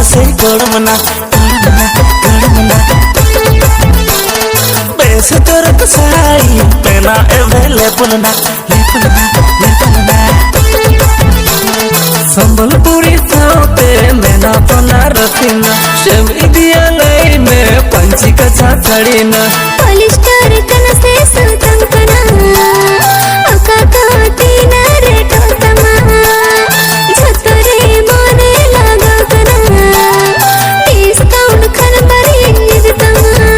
से गड़मना बेसे तुरंत साड़ी पेना अवेलेबल ना संबलपुरी साउते मेना पना रखना शेमी दिया लई में पंची का छाछड़ी ना पॉलिस्टर कन से सुतंग कना अका काटी ना रेटो तमा झतरे मोने लगा कना डिस्काउंट खन बरी निज तमा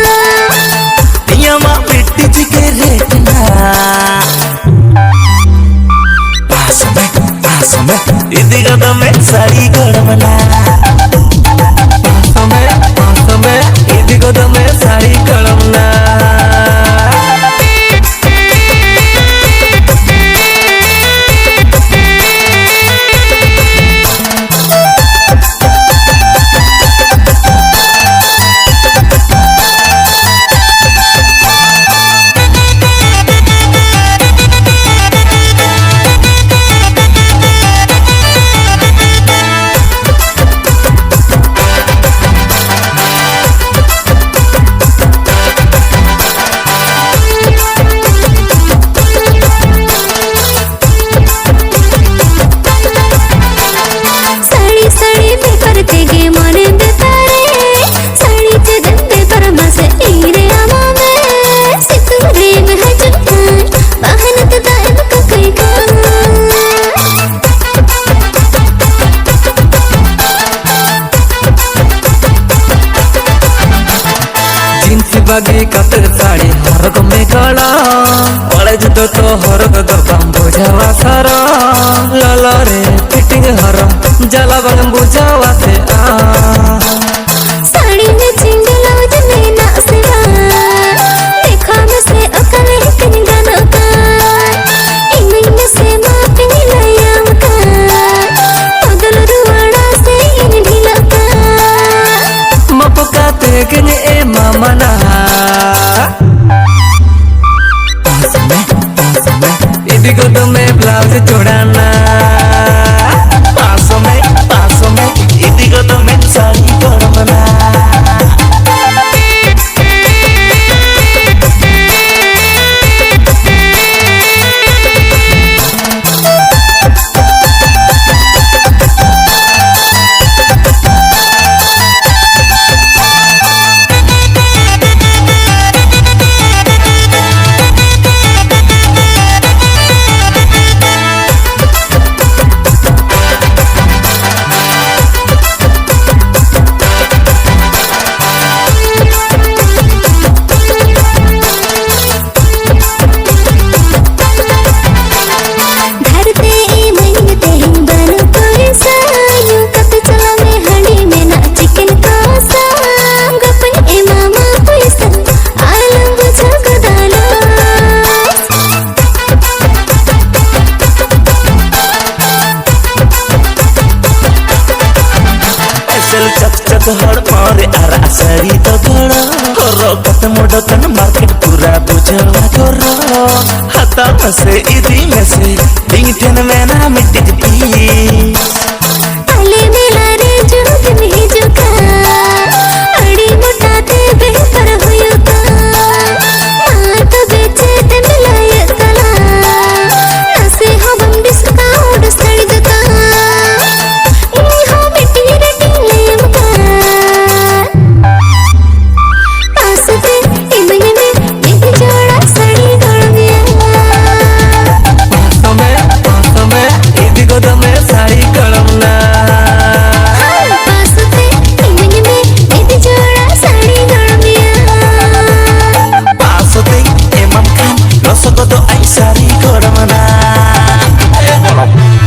दिया मा पिट्टी जी के रेट ना पास में इदी गदा में साड़ी गड़मना पास में इदी गदा में साड़ी गड़मना बागी कतर साड़ी हरग में गला बड़े जुदो तो हरग गबम बुझावा सारा लाला रे फिटिंग हरा जला बगम बुझावा से साड़ी में चिंगला जने ना सेवा देखा में से अकले कन गाना का इमिंग में से मापिंग लायाम का पगल रुवाड़ा से इन ढीला का मपका तेगने ए मामना इदी को तो मैं ब्लाउज चुड़ाना पास में इदी को तो मैं साड़ी गड़मना हर पारे आरा साड़ी तो गड़ा हरो कत मोडकन मार्केट पूरा बुझवा करो हाथा से इदी में से डिंगटन में ना मिट्टी दी अले मेला रे जुग में जुका अड़ी मोटा ते बेहतर हुयो का मात बेचे ते मिलाय कला नसे हम डिस्काउंट साड़ी दका इनी हो मिट्टी रेटिंग लेम का पास पे इमन में एक जोड़ा साड़ी गड़ गया पास में इदी को तो मैं साड़ी गड़मना पास पे इमन में एक जोड़ा साड़ी गड़ गया पास पे एमन खान रसो को तो आई साड़ी गड़मना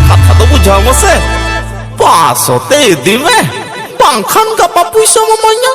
कथा तो बुझाओ से पास होते इदी में पंखन का पपुई सममanya